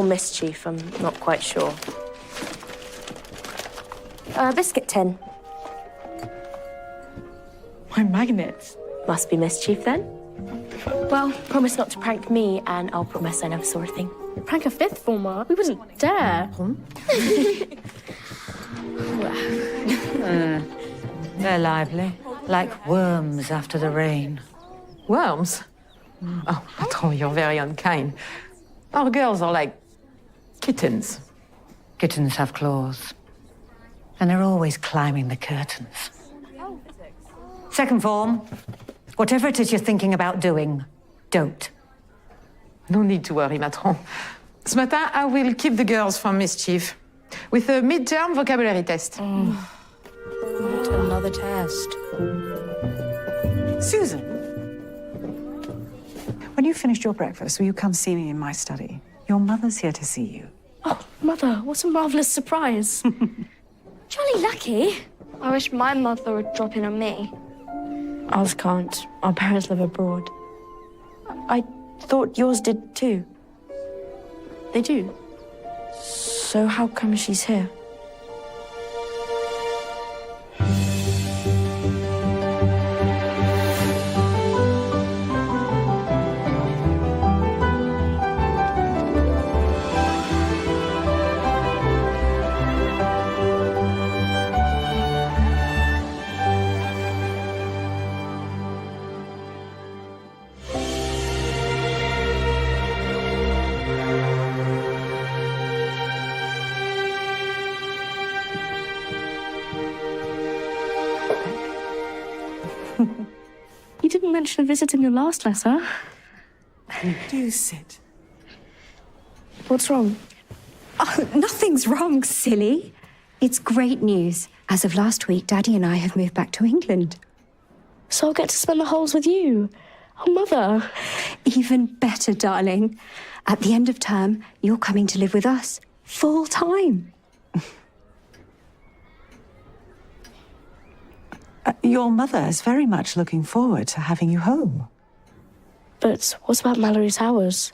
Or mischief, I'm not quite sure. Biscuit tin. My magnets. Must be mischief then. Well, promise not to prank me, and I'll promise I never saw a thing. Prank a fifth former? We wouldn't dare. They're lively, like worms after the rain. Worms? Oh, Patron, you're very unkind. Our girls are like kittens. Kittens have claws, and they're always climbing the curtains. Second form, whatever it is you're thinking about doing, don't. No need to worry, Matron. Ce matin, I will keep the girls from mischief with a mid-term vocabulary test. Not another test. Susan, when you've finished your breakfast, will you come see me in my study? Your mother's here to see you. Oh, Mother, what a marvellous surprise. Jolly lucky. I wish my mother would drop in on me. Ours can't. Our parents live abroad. I thought yours did too. They do. So how come she's here? You didn't mention a visit in your last letter. Do sit. What's wrong? Oh, nothing's wrong, silly. It's great news. As of last week, Daddy and I have moved back to England. So I'll get to spend the holes with you. Oh, Mother. Even better, darling. At the end of term, you're coming to live with us full time. Your mother is very much looking forward to having you home. But what about Mallory's hours?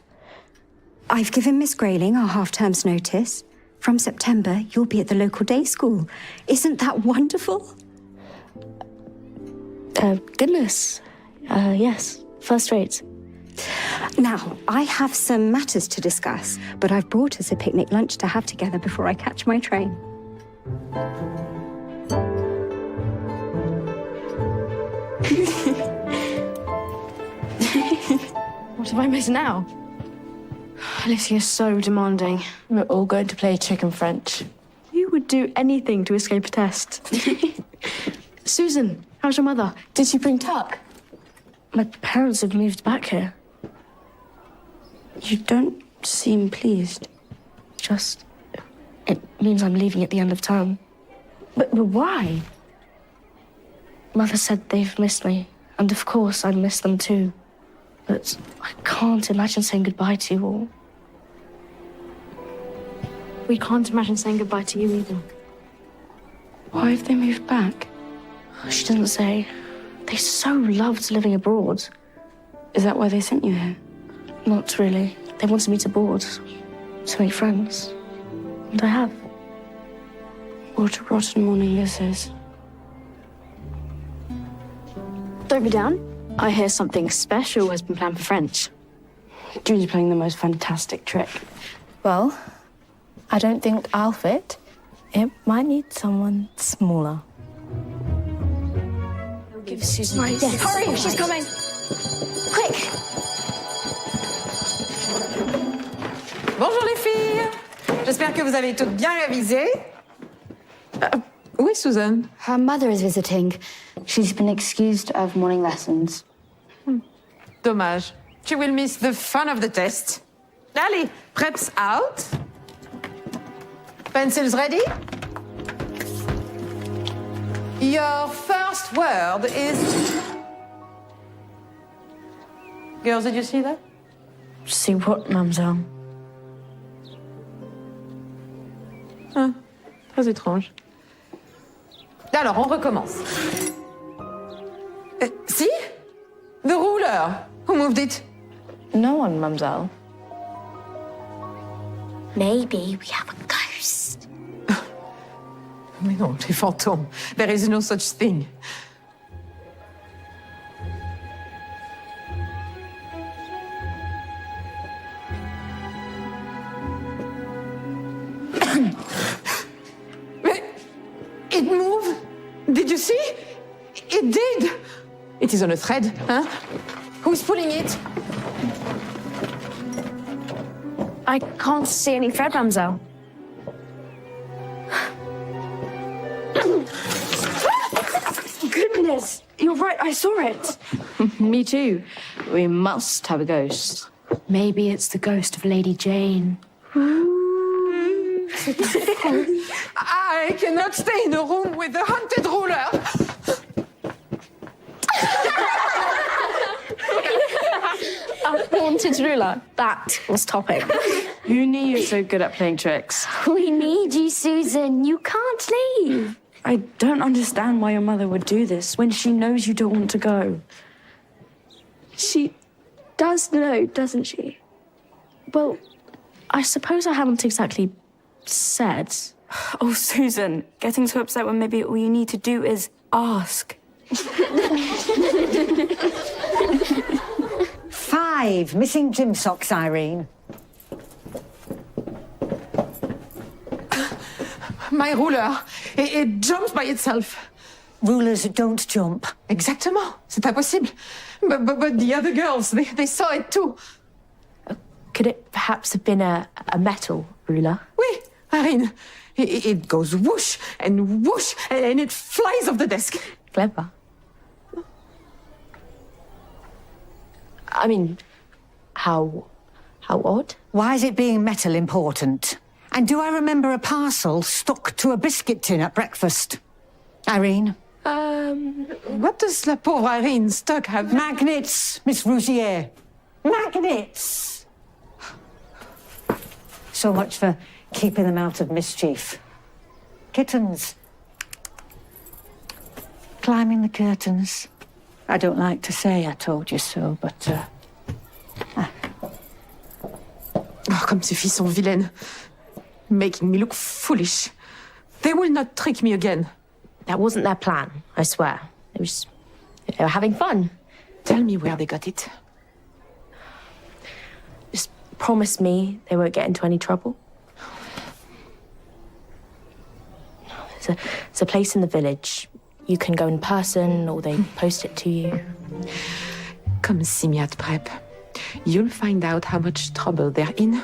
I've given Miss Grayling our half-term's notice. From September, you'll be at the local day school. Isn't that wonderful? Goodness. Yes, first rate. Now, I have some matters to discuss, but I've brought us a picnic lunch to have together before I catch my train. What have I missed now? Alicia is so demanding. We're all going to play chicken French. You would do anything to escape a test. Susan, how's your mother? Did she bring Tuck? My parents have moved back here. You don't seem pleased. Just, it means I'm leaving at the end of term. But why? Mother said they've missed me, and of course I miss them too. But I can't imagine saying goodbye to you all. We can't imagine saying goodbye to you either. Why have they moved back? She didn't say. They so loved living abroad. Is that why they sent you here? Not really. They wanted me to board, to make friends. And I have. What a rotten morning this is. Don't be down. I hear something special has been planned for French. Julie's playing the most fantastic trick. Well, I don't think I'll fit. It might need someone smaller. Give Susan a Yes. Hurry, she's coming. Quick. Bonjour les filles. J'espère que vous avez toutes bien révisé. Où est Susan? Her mother is visiting. She's been excused of morning lessons. Dommage. She will miss the fun of the test. Allez, preps out. Pencils ready? Your first word is... Girls, did you see that? See what, mademoiselle? Ah, très étrange. Alors, on recommence. See? The ruler. Who moved it? No one, mademoiselle. Maybe we have a ghost. Mais non, les fantômes. There is no such thing. Mais it moved. Did you see? It did. It is on a thread, huh? Who's pulling it? I can't see any thread, Mademoiselle. Goodness, you're right, I saw it. Me too. We must have a ghost. Maybe it's the ghost of Lady Jane. I cannot stay in a room with a haunted ruler. A haunted ruler. That was topping. Who knew you were so good at playing tricks? We need you, Susan. You can't leave. I don't understand why your mother would do this when she knows you don't want to go. She does know, doesn't she? Well, I suppose I haven't exactly said. Oh, Susan, getting so upset when maybe all you need to do is ask. 5 missing gym socks, Irene. My ruler, it jumps by itself. Rulers don't jump. Exactement, c'est impossible. But the other girls, they saw it too. Could it perhaps have been a metal ruler? Oui, Irene. It goes whoosh, and it flies off the desk. Clever. I mean, how odd? Why is it being metal important? And do I remember a parcel stuck to a biscuit tin at breakfast? Irene? What does la pauvre Irene stuck have? Magnets, Miss Rougier. Magnets! So much for keeping them out of mischief. Kittens. Climbing the curtains. I don't like to say I told you so, but... Oh, comme ces filles sont vilaines. Making me look foolish. They will not trick me again. That wasn't their plan, I swear. They were having fun. Tell me where they got it. Just promise me they won't get into any trouble. It's a place in the village. You can go in person or they post it to you. Come see me at prep. You'll find out how much trouble they're in.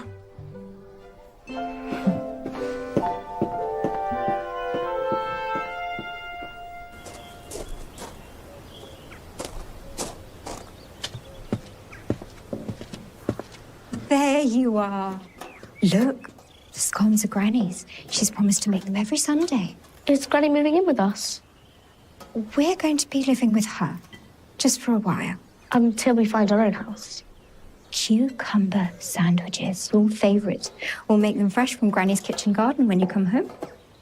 There you are. Look, the scones are Granny's. She's promised to make them every Sunday. Is Granny moving in with us? We're going to be living with her, just for a while. Until we find our own house. Cucumber sandwiches, your favourite. We'll make them fresh from Granny's kitchen garden when you come home.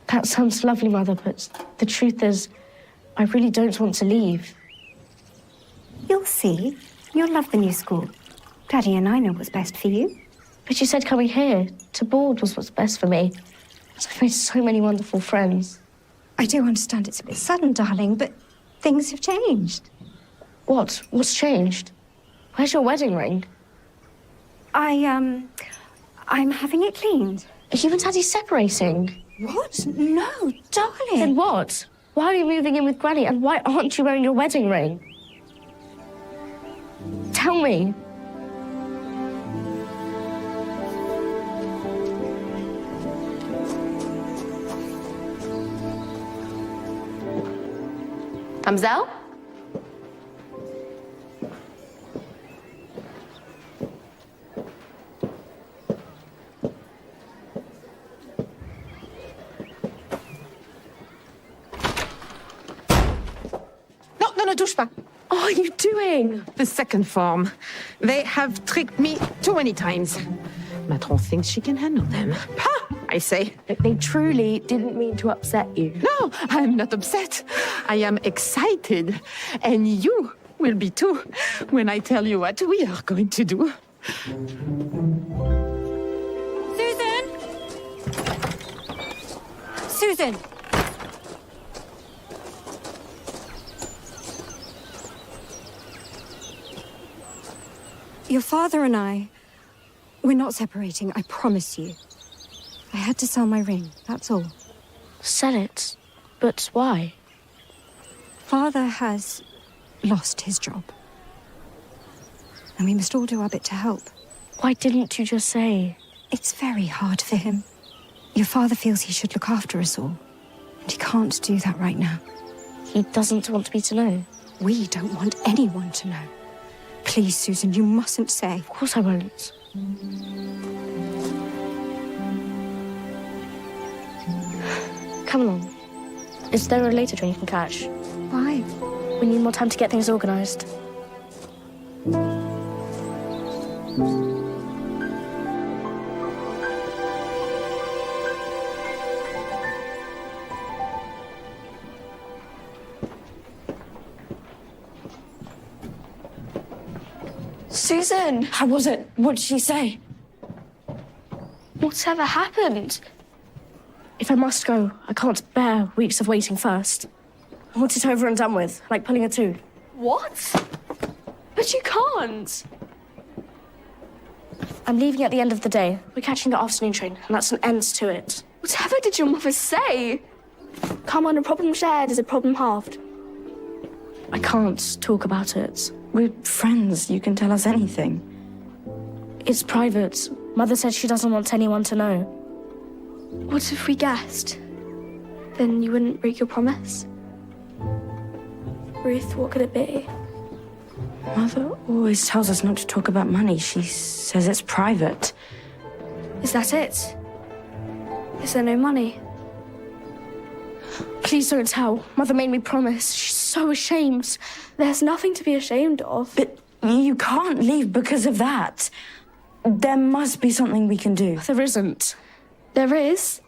That sounds lovely, Mother, but the truth is, I really don't want to leave. You'll see. You'll love the new school. Daddy and I know what's best for you. But you said coming here to board was what's best for me. I've made so many wonderful friends. I do understand it's a bit sudden, darling, but things have changed. What? What's changed? Where's your wedding ring? I'm having it cleaned. Are you and Daddy separating? What? No, darling. Then what? Why are you moving in with Granny and why aren't you wearing your wedding ring? Tell me. Mademoiselle? No, ne touche pas. What are you doing? The second form. They have tricked me too many times. Matron thinks she can handle them. Ha! I say. They truly didn't mean to upset you. No, I'm not upset. I am excited. And you will be too when I tell you what we are going to do. Susan! Susan! Your father and we're not separating, I promise you. I had to sell my ring, that's all. Sell it? But why? Father has lost his job. And we must all do our bit to help. Why didn't you just say? It's very hard for him. Your father feels he should look after us all. And he can't do that right now. He doesn't want me to know. We don't want anyone to know. Please, Susan, you mustn't say. Of course I won't. Come along. Is there a later train you can catch? Why? We need more time to get things organised. Susan! How was it? What did she say? Whatever happened? If I must go, I can't bear weeks of waiting first. I want it over and done with, like pulling a tooth. What? But you can't. I'm leaving at the end of the day. We're catching the afternoon train, and that's an end to it. Whatever did your mother say? Come on, a problem shared is a problem halved. I can't talk about it. We're friends. You can tell us anything. It's private. Mother said she doesn't want anyone to know. What if we guessed? Then you wouldn't break your promise? Ruth, what could it be? Mother always tells us not to talk about money. She says it's private. Is that it? Is there no money? Please don't tell. Mother made me promise. She's so ashamed. There's nothing to be ashamed of. But you can't leave because of that. There must be something we can do. There isn't. There is.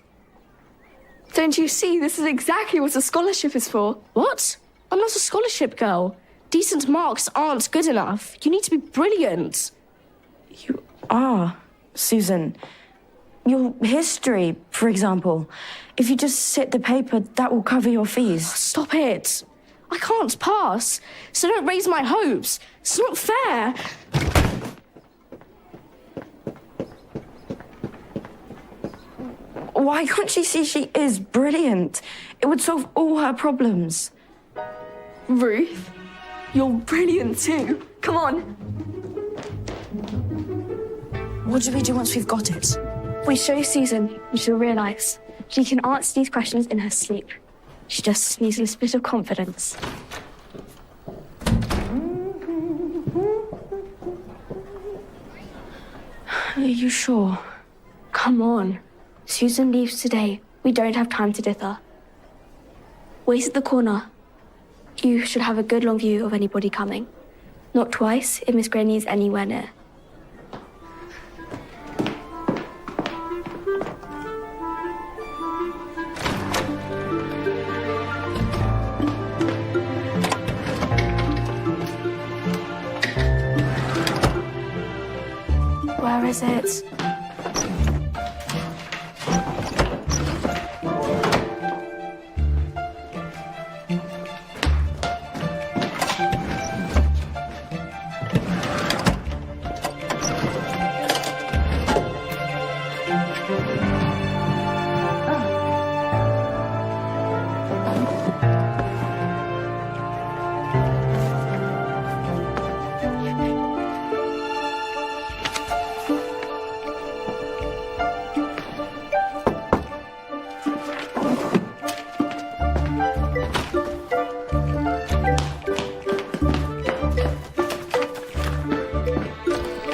Don't you see? This is exactly what a scholarship is for. What? I'm not a scholarship girl. Decent marks aren't good enough. You need to be brilliant. You are, Susan. Your history, for example. If you just sit the paper, that will cover your fees. Stop it. I can't pass. So don't raise my hopes. It's not fair. Why can't she see she is brilliant? It would solve all her problems. Ruth, you're brilliant too. Come on. What do we do once we've got it? We show Susan and she'll realise she can answer these questions in her sleep. She just needs a little bit of confidence. Are you sure? Come on. Susan leaves today. We don't have time to dither. Wait at the corner. You should have a good long view of anybody coming. Not twice if Miss Granny is anywhere near. Where is it?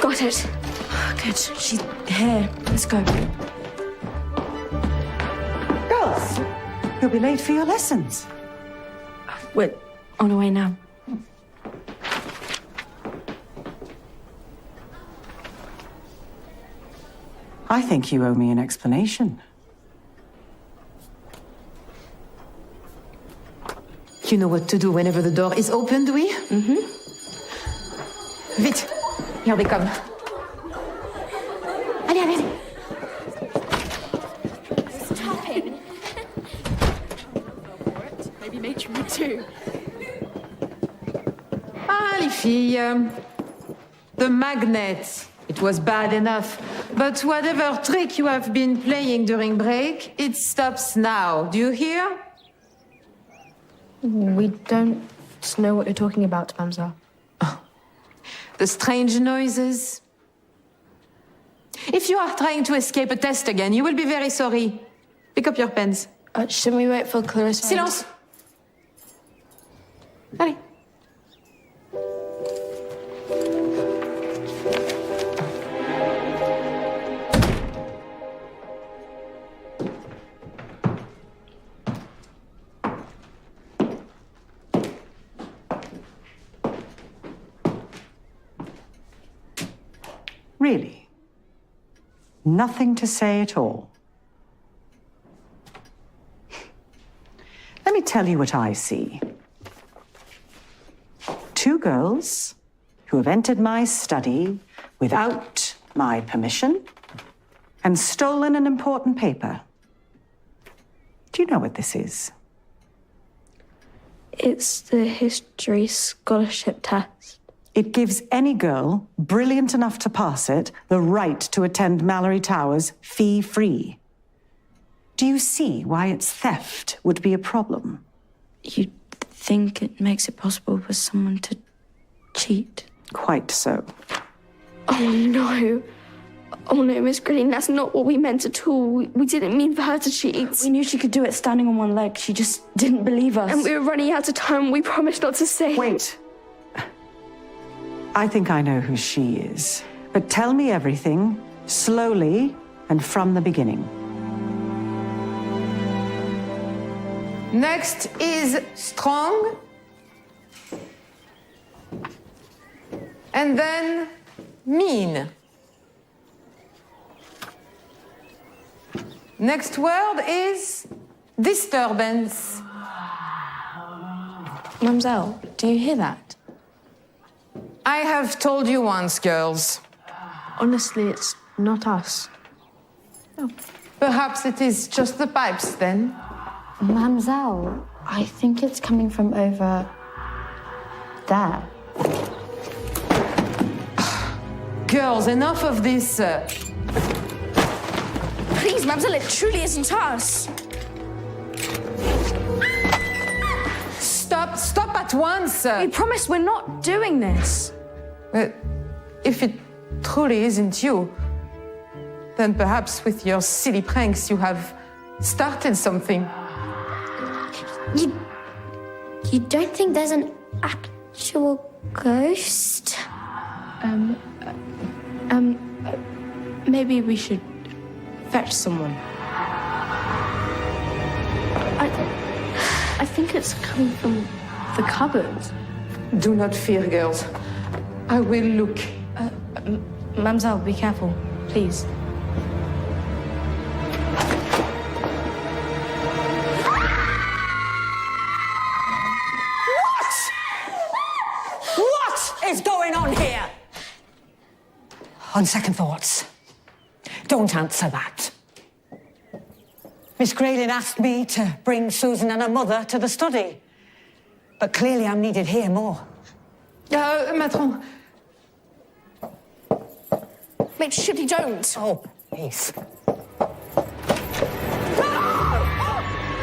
Got it. Good. She's here. Let's go. Girls, you'll be late for your lessons. We're on our way now. I think you owe me an explanation. You know what to do whenever the door is open, do we? Mm-hmm. Vite. Here they come. Allez, allez, allez. to. Ah, les filles. The magnet. It was bad enough. But whatever trick you have been playing during break, it stops now. Do you hear? We don't know what you're talking about, Mademoiselle. The strange noises. If you are trying to escape a test again, you will be very sorry. Pick up your pens. Shouldn't we wait for Clarissa? Silence. Allez. Really? Nothing to say at all? Let me tell you what I see. Two girls who have entered my study without my permission and stolen an important paper. Do you know what this is? It's the history scholarship test. It gives any girl, brilliant enough to pass it, the right to attend Malory Towers fee-free. Do you see why its theft would be a problem? You think it makes it possible for someone to cheat? Quite so. Oh no. Oh no, Miss Green, that's not what we meant at all. We didn't mean for her to cheat. We knew she could do it standing on one leg. She just didn't believe us. And we were running out of time. We promised not to say. Wait. I think I know who she is. But tell me everything, slowly and from the beginning. Next is strong. And then mean. Next word is disturbance. Mademoiselle, do you hear that? I have told you once, girls. Honestly, it's not us. Perhaps it is just the pipes then. Mademoiselle, I think it's coming from over there. Girls, enough of this. Please, Mademoiselle, it truly isn't us. Stop at once. We promise we're not doing this. If it truly isn't you, then perhaps with your silly pranks you have started something. You don't think there's an actual ghost? Maybe we should fetch someone. I think it's coming from the cupboard. Do not fear, girls. I will look. Mademoiselle, be careful, please. What is going on here? On second thoughts, don't answer that. Miss Grayling asked me to bring Susan and her mother to the study. But clearly I'm needed here more. Matron. Make sure you don't. Oh, please.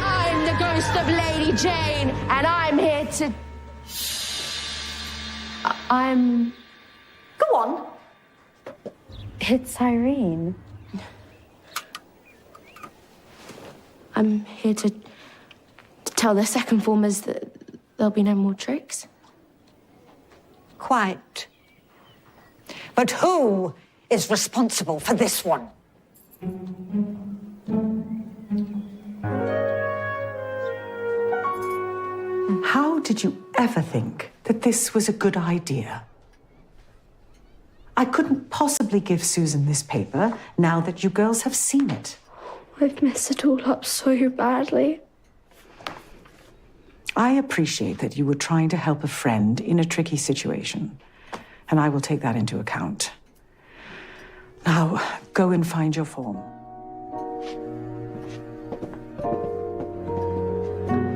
I'm the ghost of Lady Jane, and I'm here to... Go on. It's Irene. I'm here to tell the second formers that there'll be no more tricks. Quite. But who is responsible for this one? How did you ever think that this was a good idea? I couldn't possibly give Susan this paper now that you girls have seen it. I've messed it all up so badly. I appreciate that you were trying to help a friend in a tricky situation, and I will take that into account. Now, go and find your form.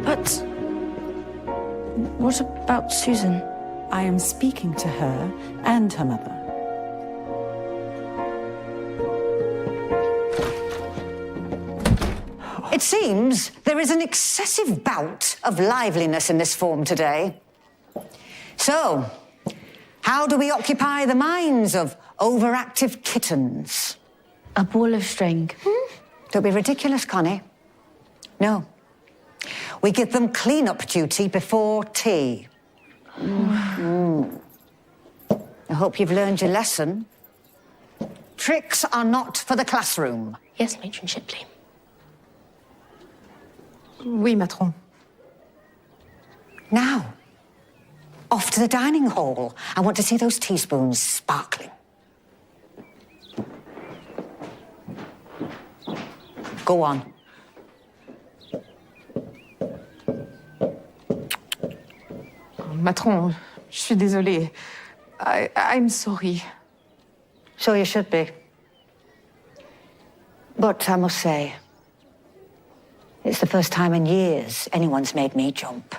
But What about Susan? I am speaking to her and her mother. It seems there is an excessive bout of liveliness in this form today. So, how do we occupy the minds of overactive kittens? A ball of string. Don't be ridiculous, Connie. No. We give them clean-up duty before tea. I hope you've learned your lesson. Tricks are not for the classroom. Yes, Matron Shipley. Oui, matron. Now, off to the dining hall. I want to see those teaspoons sparkling. Go on. Matron, je suis désolée. I'm sorry. So you should be. But I must say, it's the first time in years anyone's made me jump.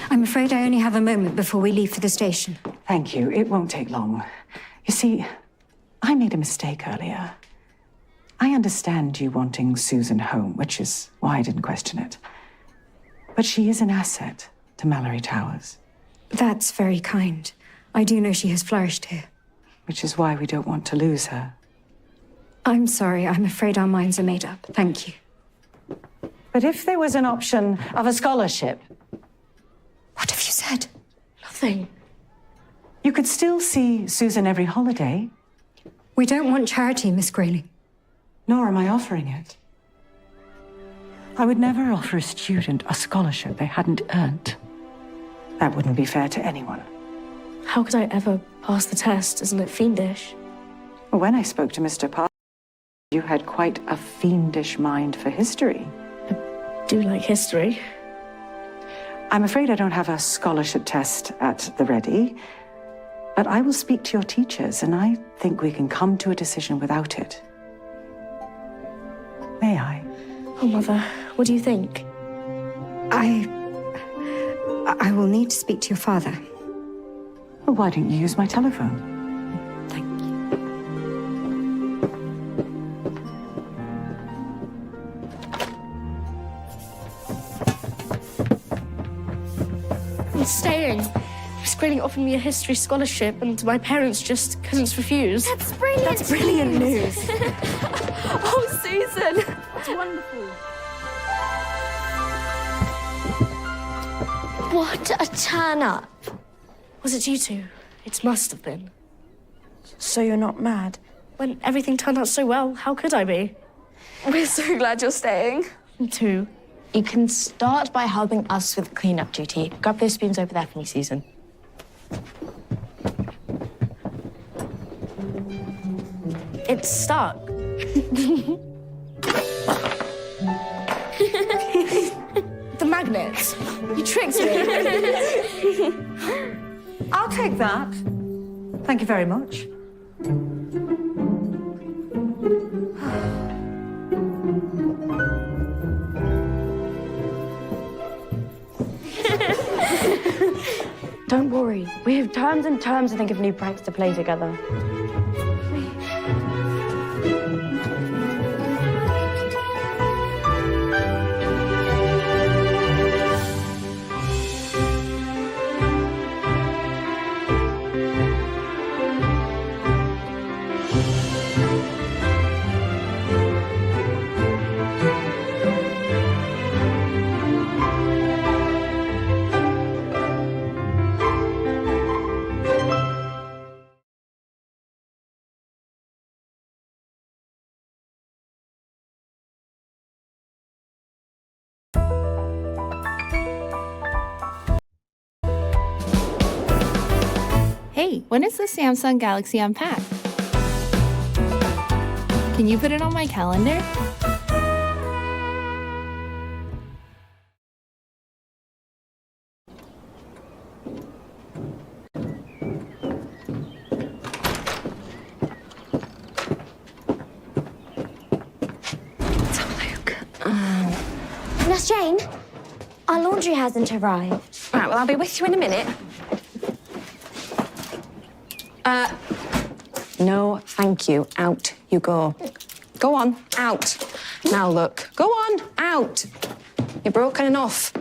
I'm afraid I only have a moment before we leave for the station. Thank you. It won't take long. You see, I made a mistake earlier. I understand you wanting Susan home, which is why I didn't question it. But she is an asset to Malory Towers. That's very kind. I do know she has flourished here. Which is why we don't want to lose her. I'm sorry. I'm afraid our minds are made up. Thank you. But if there was an option of a scholarship, What have you said? Nothing. you could still see Susan every holiday, We don't want charity, Miss Grayling. nor am I offering it. I would never offer a student a scholarship they hadn't earned. That wouldn't be fair to anyone. How could I ever pass the test? Isn't it fiendish? When I spoke to Mr. Parker, you had quite a fiendish mind for history. I do like history. I'm afraid I don't have a scholarship test at the ready, but I will speak to your teachers, and I think we can come to a decision without it. May I? Oh, Mother, what do you think? I will need to speak to your father. Well, why don't you use my telephone? Thank you. I'm staying. Miss Grayling offered me a history scholarship, and my parents just couldn't refuse. That's brilliant. That's brilliant news. Oh, Susan. That's wonderful. What a turn up. Was it you two? It must have been. So you're not mad? When everything turned out so well, how could I be? We're so glad you're staying. Me too. You can start by helping us with clean-up duty. Grab those spoons over there for me, Susan. It's stuck. The magnets. You tricked me. I'll take that. Thank you very much. Don't worry. We have terms and terms to think of new pranks to play together. Hey, when is the Samsung Galaxy Unpacked? Can you put it on my calendar? Nurse Jane, our laundry hasn't arrived. Right, well, I'll be with you in a minute. No, thank you. Out you go. Go on, out. Now look, go on, out. You're broken enough.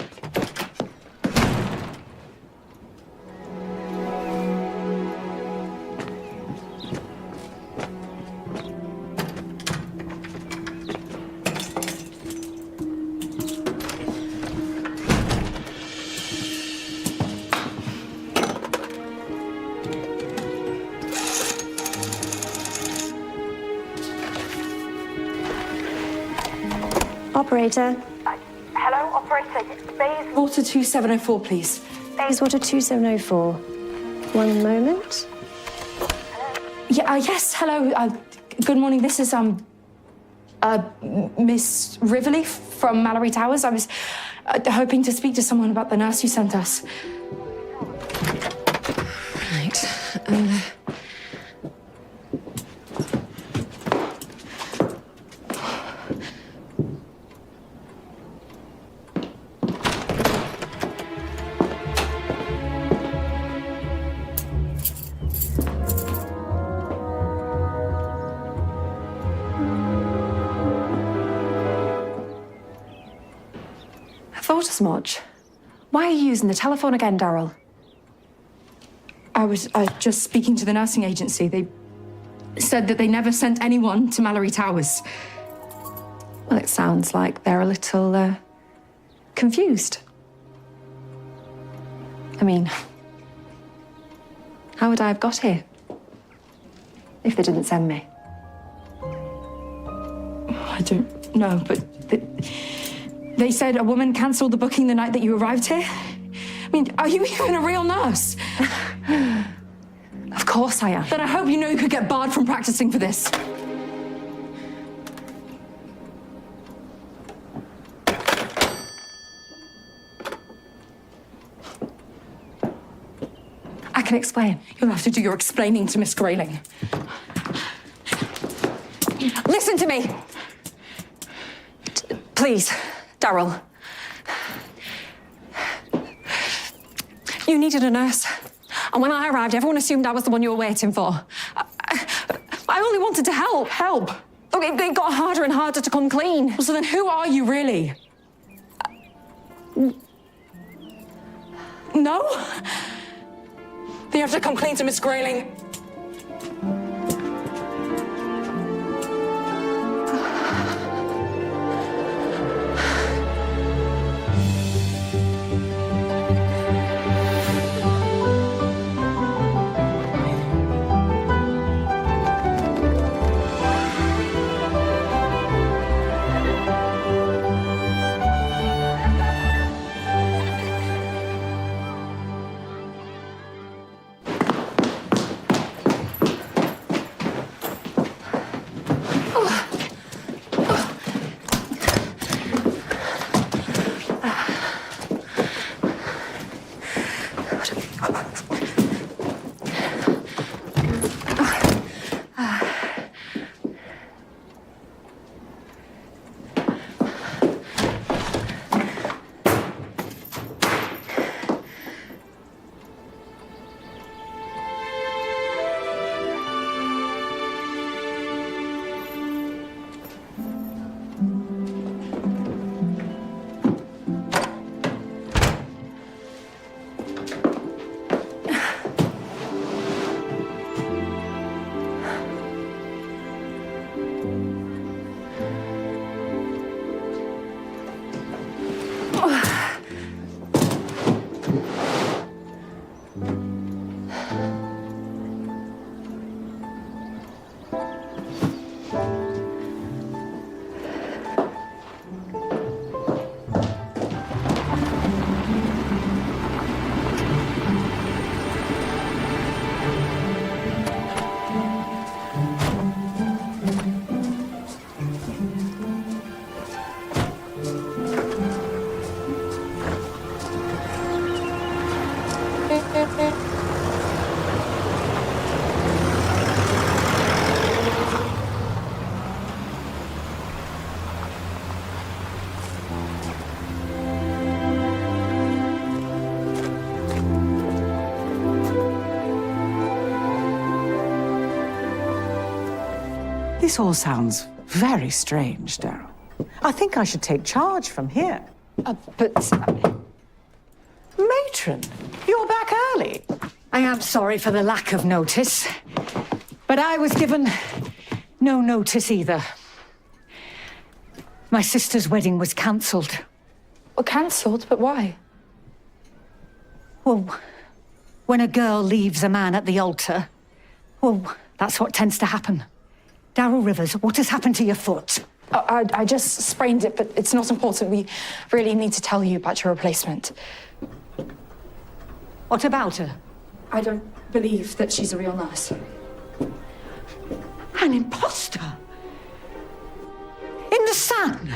Operator. Hello, operator. Bays Water 2704, please. Bayswater 2704. One moment. Yeah, yes, hello. Good morning. This is, Miss Rivoli from Malory Towers. I was hoping to speak to someone about the nurse you sent us. Right. I thought as much. Why are you using the telephone again, Daryl? I was just speaking to the nursing agency. They said that they never sent anyone to Malory Towers. Well, it sounds like they're a little, confused. I mean, how would I have got here if they didn't send me? I don't know, but they said a woman cancelled the booking the night that you arrived here. I mean, are you even a real nurse? Of course I am. Then I hope you know you could get barred from practicing for this. I can explain. You'll have to do your explaining to Miss Grayling. Listen to me. Please, Daryl. You needed a nurse. And when I arrived, everyone assumed I was the one you were waiting for. I only wanted to help. Help? Look, it got harder and harder to come clean. Well, so then who are you really? No? Then you have to come clean to Miss Grayling. This all sounds very strange, Daryl. I think I should take charge from here. Matron, you're back early. I am sorry for the lack of notice, but I was given no notice either. My sister's wedding was cancelled. Well, cancelled, but why? Well, when a girl leaves a man at the altar, well, that's what tends to happen. Daryl Rivers, what has happened to your foot? I just sprained it, but it's not important. We really need to tell you about your replacement. What about her? I don't believe that she's a real nurse. An imposter? In the sun?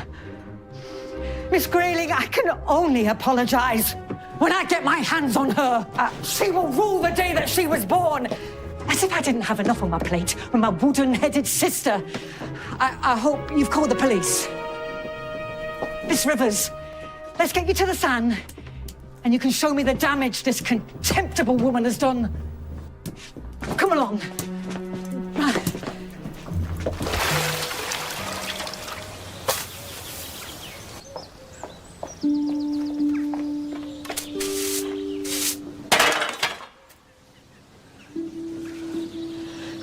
Miss Grayling, I can only apologise. When I get my hands on her, she will rule the day that she was born. As if I didn't have enough on my plate with my wooden-headed sister. I hope you've called the police. Miss Rivers, let's get you to the San, and you can show me the damage this contemptible woman has done. Come along.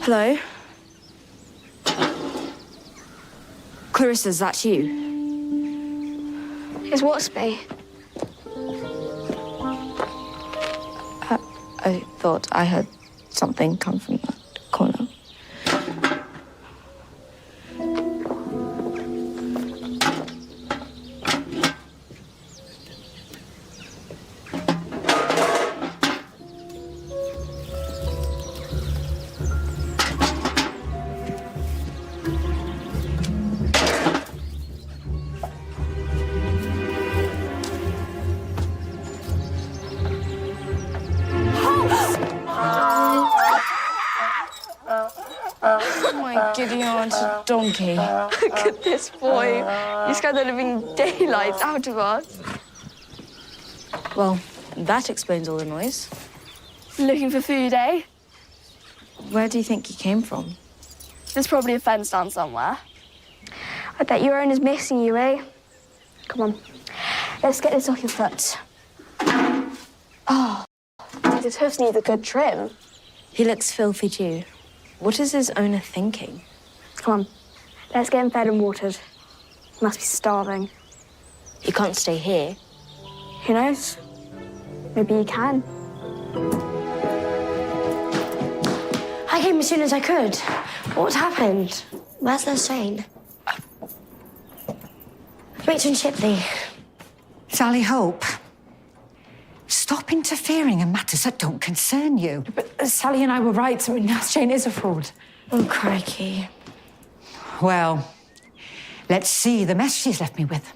Hello? Clarissa, is that you? Is Watsby? I thought I heard something come from that corner. Giddy aunt donkey. Look at this boy. You scared the living daylights out of us. Well, that explains all the noise. Looking for food, eh? Where do you think he came from? There's probably a fence down somewhere. I bet your owner's missing you, eh? Come on. Let's get this off your foot. Oh, his hoofs need a good trim. He looks filthy too. What is his owner thinking? Come on. Let's get him fed and watered. He must be starving. He can't stay here. Who knows? Maybe he can. I came as soon as I could. What happened? Where's their Shane? Matron Shipley. Sally Hope, stop interfering in matters that don't concern you. But Sally and I were right. I mean, Nurse Jane is a fraud. Oh, crikey. Well, let's see the mess she's left me with.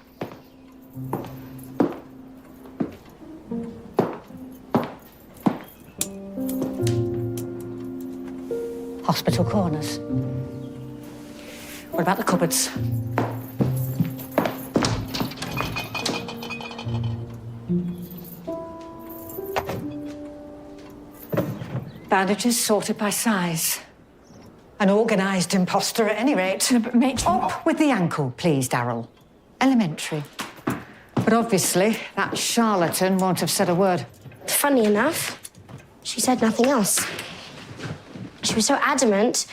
Hospital corners. What about the cupboards? Bandages sorted by size. An organised imposter at any rate. No, but Matron... Up with the ankle, please, Daryl. Elementary. But obviously, that charlatan won't have said a word. Funny enough, she said nothing else. She was so adamant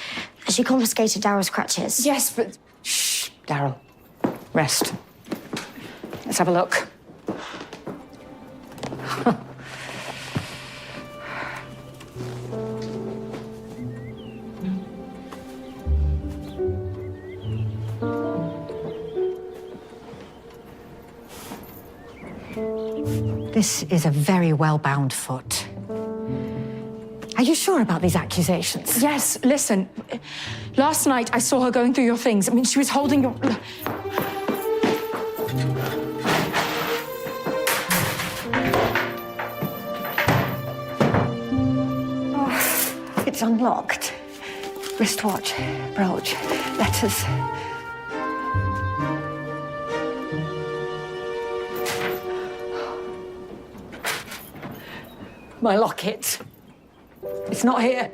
that she confiscated Daryl's crutches. Yes, but... Shh, Daryl. Rest. Let's have a look. This is a very well-bound foot. Are you sure about these accusations? Yes, listen. Last night, I saw her going through your things. I mean, she was holding your... Oh, it's unlocked. Wristwatch, brooch, letters. My locket. It's not here.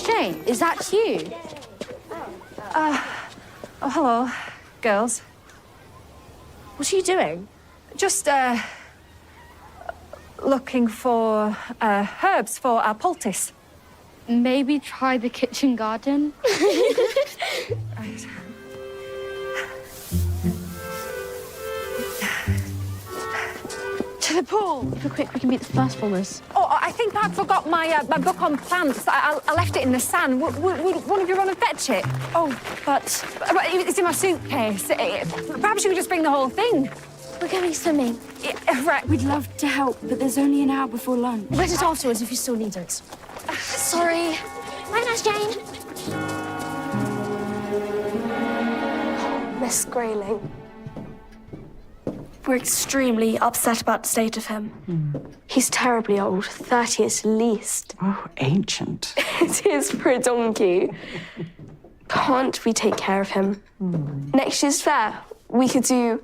Jane, is that you? Oh, hello, girls. What are you doing? Just, looking for herbs for our poultice. Maybe try the kitchen garden? Right. To the pool! If you're quick, we can beat the first formers. Oh, I think I forgot my book on plants. I left it in the sand. Would one of you run and fetch it? Oh, but It's in my suitcase. Perhaps you could just bring the whole thing. we're going swimming. Yeah, right. We'd love to help, but there's only an hour before lunch. Let it afterwards if you still need it. Sorry. Bye, Nurse Jane. Miss Grayling. We're extremely upset about the state of him. He's terribly old, 30 at least. Oh, ancient. It is for a donkey. Can't we take care of him? Next year's fair, we could do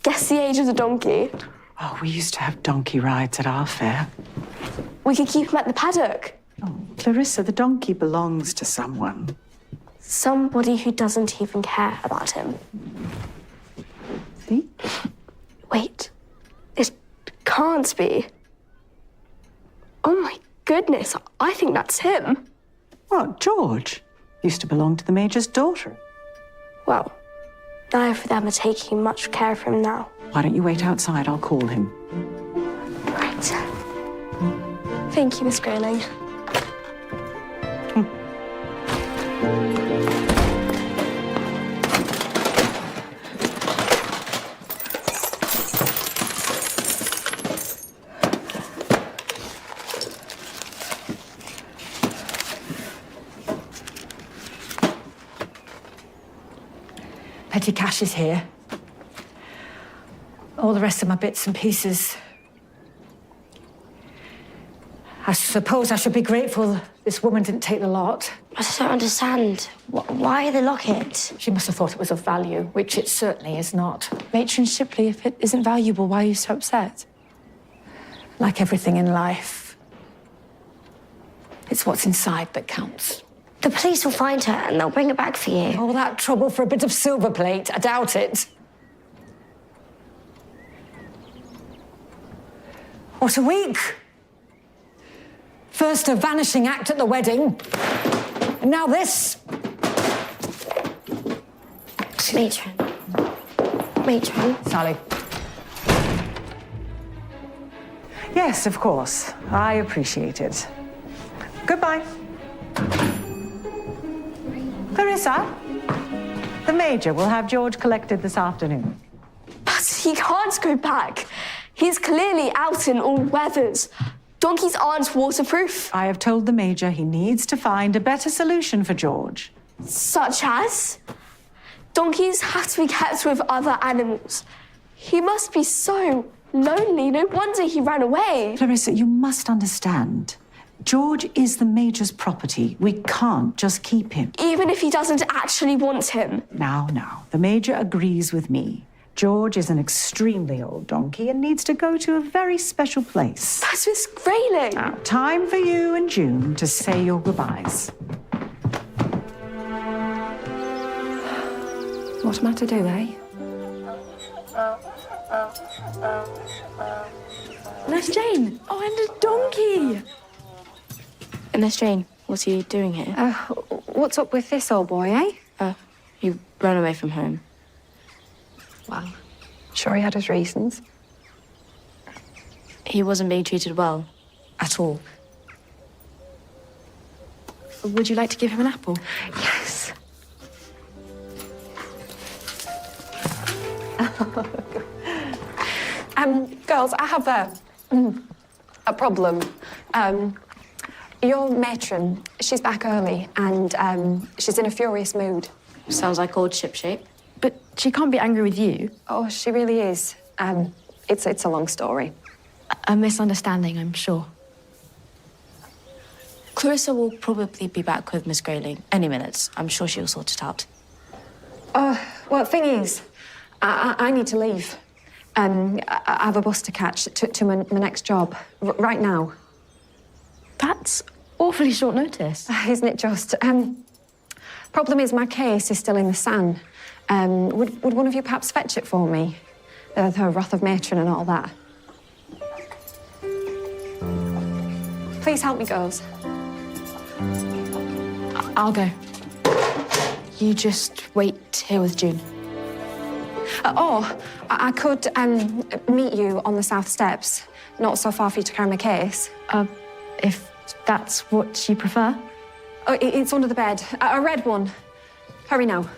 guess the age of the donkey. Oh, we used to have donkey rides at our fair. We could keep him at the paddock. Oh, Clarissa, the donkey belongs to someone. Somebody who doesn't even care about him. See? Wait, it can't be. Oh my goodness, I think that's him. What, George? Used to belong to the Major's daughter. Well, neither of them are taking much care of him now. Why don't you wait outside? I'll call him. Right. Thank you, Miss Grayling. Petty cash is here. All the rest of my bits and pieces. I suppose I should be grateful this woman didn't take the lot. I just don't understand. Why the locket? She must have thought it was of value, which it certainly is not. Matron Shipley, if it isn't valuable, why are you so upset? Like everything in life, it's what's inside that counts. The police will find her and they'll bring it back for you. All that trouble for a bit of silver plate, I doubt it. What a week! First a vanishing act at the wedding, and now this. Matron. Matron. Sally. Yes, of course. I appreciate it. Goodbye. Clarissa, the Major will have George collected this afternoon. But he can't go back. He's clearly out in all weathers. Donkeys aren't waterproof. I have told the Major he needs to find a better solution for George. Such as? Donkeys have to be kept with other animals. He must be so lonely. No wonder he ran away. Clarissa, you must understand. George is the Major's property. We can't just keep him. Even if he doesn't actually want him. Now, the Major agrees with me. George is an extremely old donkey and needs to go to a very special place. That's Miss Grayling. Now, time for you and June to say your goodbyes. What am I to do, eh? Nurse Jane! Oh, and a donkey! Nurse Jane, what are you doing here? What's up with this old boy, eh? He ran away from home. Well, sure he had his reasons. He wasn't being treated well. At all. Would you like to give him an apple? Yes. Girls, I have a problem. Your matron, she's back early and she's in a furious mood. Sounds like old shipshape. But she can't be angry with you. Oh, she really is. It's a long story. A misunderstanding, I'm sure. Clarissa will probably be back with Miss Grayling any minute. I'm sure she'll sort it out. Well, thing is, I need to leave. I have a bus to catch to my next job right now. That's awfully short notice. Isn't it just? Problem is, my case is still in the SAN. Would one of you perhaps fetch it for me? The wrath of matron and all that. Please help me, girls. I'll go. You just wait here with June. I could meet you on the south steps. Not so far for you to carry my case. If that's what you prefer. Oh, it's under the bed. A red one. Hurry now.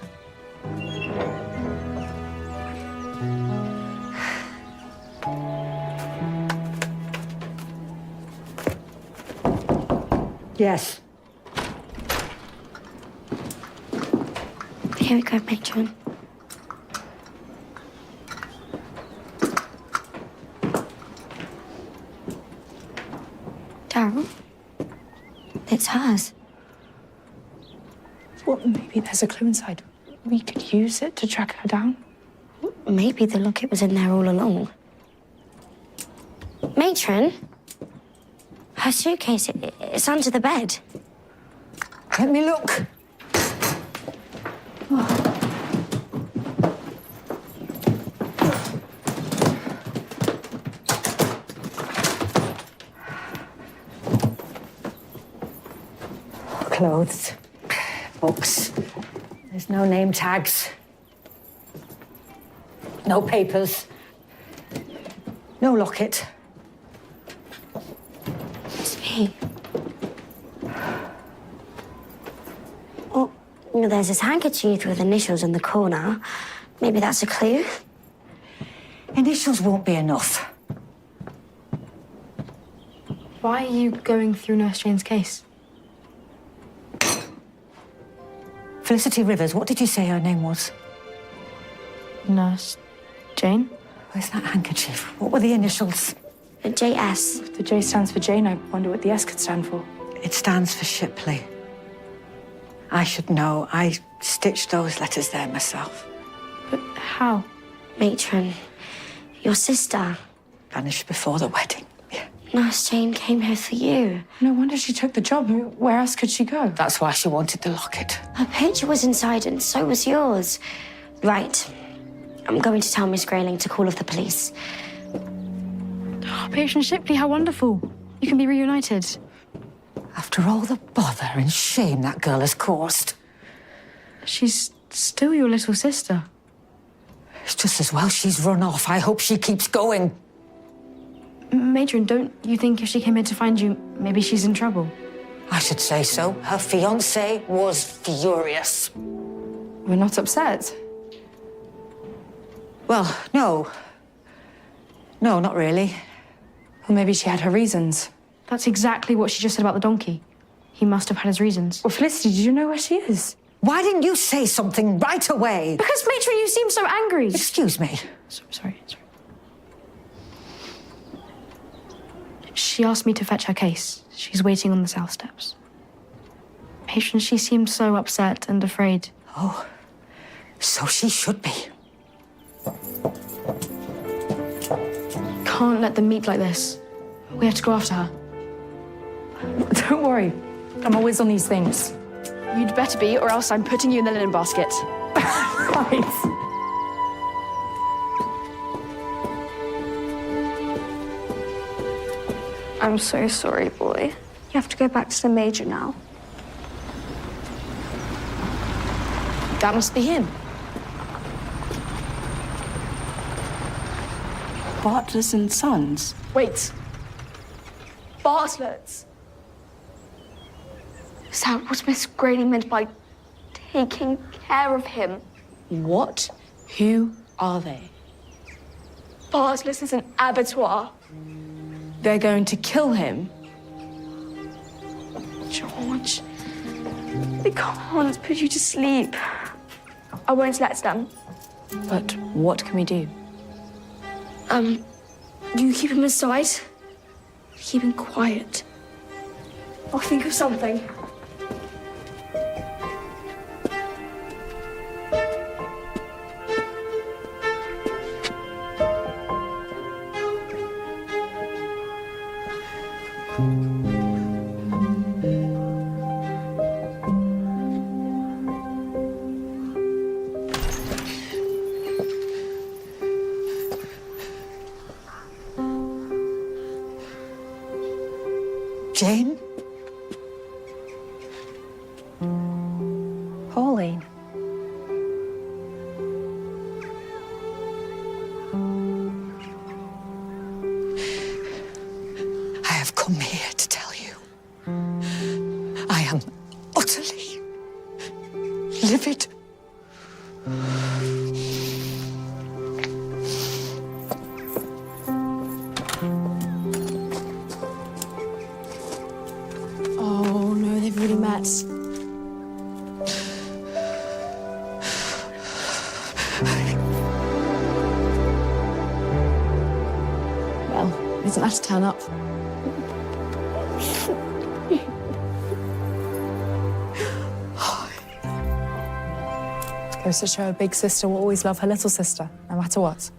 Yes. Here we go, matron. Daryl, it's hers. Well, maybe there's a clue inside. We could use it to track her down. Maybe the locket was in there all along. Matron, her suitcase, it's under the bed. Let me look. Clothes, books. There's no name tags. No papers. No locket. It's me. Oh, there's this handkerchief with initials in the corner. Maybe that's a clue. Initials won't be enough. Why are you going through Nurse Jane's case? Felicity Rivers, what did you say her name was? Nurse Jane? Where's that handkerchief? What were the initials? JS. If the J stands for Jane, I wonder what the S could stand for. It stands for Shipley. I should know. I stitched those letters there myself. But how? Matron, your sister. Vanished before the wedding. Yeah. Nurse Jane came here for you. No wonder she took the job. Where else could she go? That's why she wanted the locket. Her picture was inside and so was yours. Right. I'm going to tell Miss Grayling to call off the police. Oh, Patient Shipley, how wonderful. You can be reunited. After all the bother and shame that girl has caused. She's still your little sister. It's just as well she's run off. I hope she keeps going. Matron, don't you think if she came here to find you, maybe she's in trouble? I should say so. Her fiancé was furious. We're not upset. Well, no. No, not really. Well, maybe she had her reasons. That's exactly what she just said about the donkey. He must have had his reasons. Well, Felicity, did you know where she is? Why didn't you say something right away? Because, Matron, you seem so angry. Excuse me. Sorry. She asked me to fetch her case. She's waiting on the south steps. Patron, she seemed so upset and afraid. Oh, so she should be. Can't let them meet like this. We have to go after her. Don't worry. I'm a whiz on these things. You'd better be, or else I'm putting you in the linen basket. Right. I'm so sorry, boy. You have to go back to the Major now. That must be him. Bartlett's and Sons. Wait. Bartlett's. Is that what Miss Grayling meant by taking care of him? What? Who are they? Bartlett's is an abattoir. They're going to kill him. George, they can't put you to sleep. I won't let them. But what can we do? You keep him aside. Keep him quiet. I'll think of something. Jane? Pauline. I have come here to tell you. I am utterly livid. Oh no, they've really met. Well, he doesn't have to turn up. Goes to show a big sister will always love her little sister, no matter what.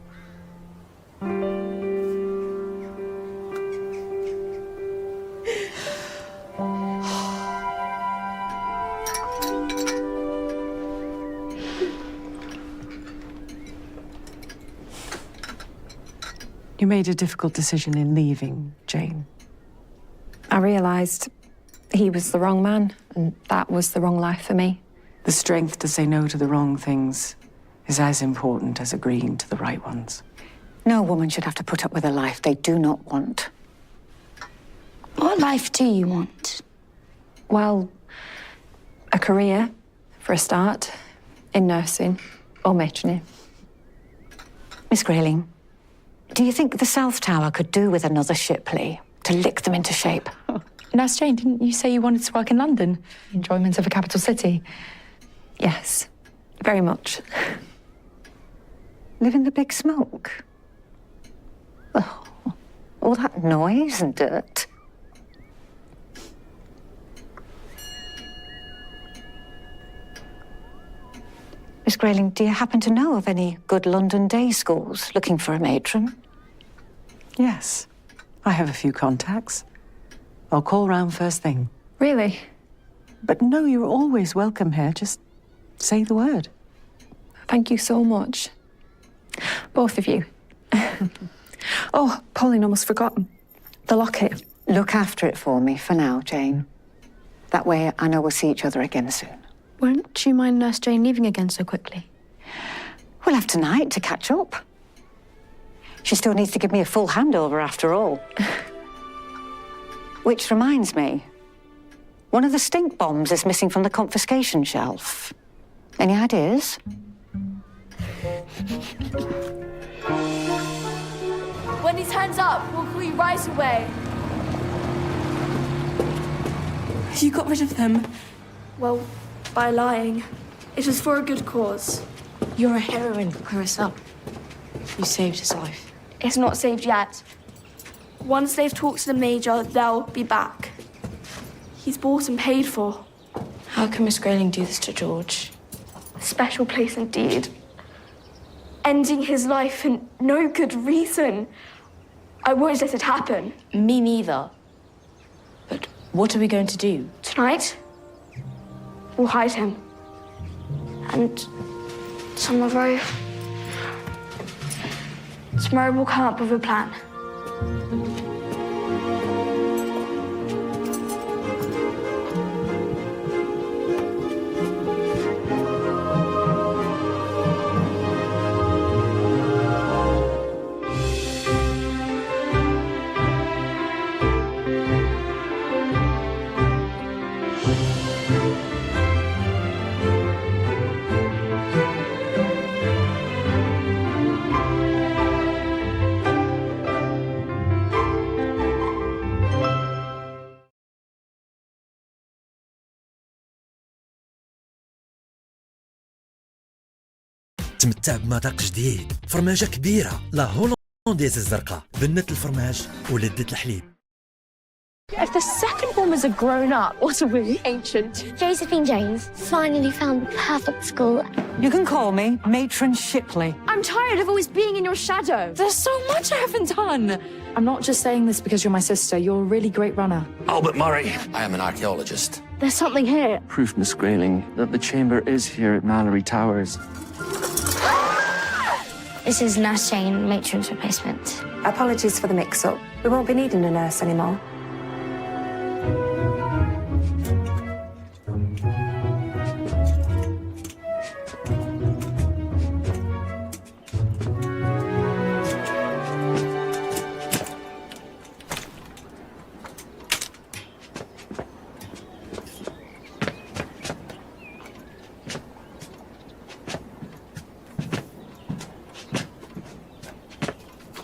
You made a difficult decision in leaving, Jane. I realised he was the wrong man, and that was the wrong life for me. The strength to say no to the wrong things is as important as agreeing to the right ones. No woman should have to put up with a life they do not want. What life do you want? Well, a career, for a start, in nursing or matronry. Miss Grayling, do you think the South Tower could do with another Shipley to lick them into shape? Nurse Jane, didn't you say you wanted to work in London? Enjoyment of a capital city. Yes, very much. Live in the big smoke? Oh, all that noise and dirt. Miss Grayling, do you happen to know of any good London day schools looking for a matron? Yes, I have a few contacts. I'll call round first thing. Really? But no, you're always welcome here. Just say the word. Thank you so much. Both of you. Oh, Pauline, almost forgotten. The locket. Look after it for me for now, Jane. That way I know we'll see each other again soon. Won't you mind Nurse Jane leaving again so quickly? We'll have tonight to catch up. She still needs to give me a full handover after all. Which reminds me, one of the stink bombs is missing from the confiscation shelf. Any ideas? When he turns up, we'll call you right away. You got rid of them? Well, by lying. It was for a good cause. You're a heroine, Clarissa. You saved his life. It's not saved yet. Once they've talked to the Major, they'll be back. He's bought and paid for. How can Miss Grayling do this to George? A special place indeed. Ending his life for no good reason. I won't let it happen. Me neither. But what are we going to do? Tonight, we'll hide him. And tomorrow we'll come up with a plan. تمتع بمذاق جديد، فرماجة كبيرة لا هولنديز الزرقاء بنت الفرماج ولذة الحليب. If the second one was a grown-up, what are we? Ancient. Josephine Jones finally found the perfect school. You can call me Matron Shipley. I'm tired of always being in your shadow. There's so much I haven't done. I'm not just saying this because you're my sister. You're a really great runner. Albert Murray. I am an archaeologist. There's something here. Proof, Miss Grayling, that the chamber is here at Mالوري Towers. This is Nurse Jane, matron's replacement. Apologies for the mix-up. We won't be needing a nurse anymore.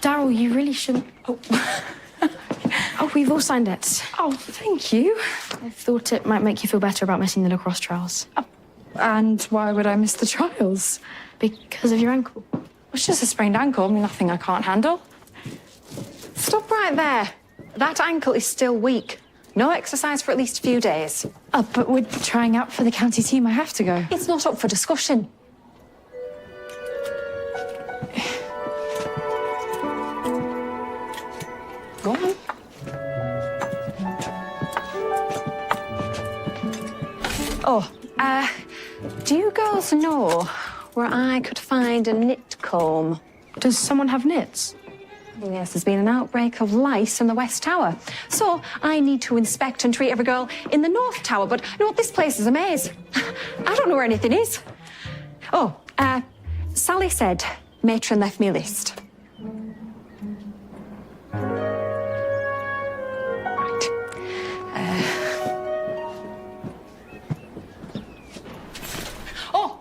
Daryl, you really shouldn't. Oh. Oh, we've all signed it. Oh, thank you. I thought it might make you feel better about missing the lacrosse trials. And why would I miss the trials? Because of your ankle. It's just a sprained ankle, nothing I can't handle. Stop right there. That ankle is still weak. No exercise for at least a few days. Oh, but we're trying out for the county team. I have to go. It's not up for discussion. Go on. Oh, do you girls know where I could find a knit comb? Does someone have knits? Yes, there's been an outbreak of lice in the West Tower. So I need to inspect and treat every girl in the North Tower. But you know what? This place is a maze. I don't know where anything is. Oh, Sally said matron left me a list. Oh!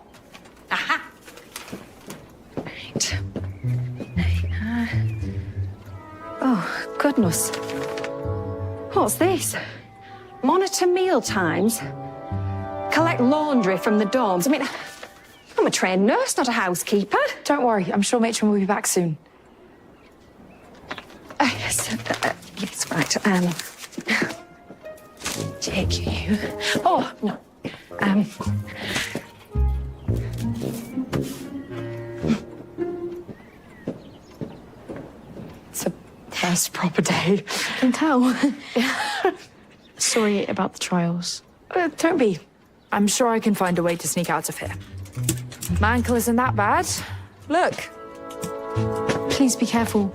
Aha! Right. Oh, goodness. What's this? Monitor meal times. Collect laundry from the dorms. I mean, I'm a trained nurse, not a housekeeper. Don't worry, I'm sure Matron will be back soon. Yes, yes, right. Take you. Oh, no. It's a first proper day. I can tell. Sorry about the trials. Don't be. I'm sure I can find a way to sneak out of here. My ankle isn't that bad. Look. Please be careful.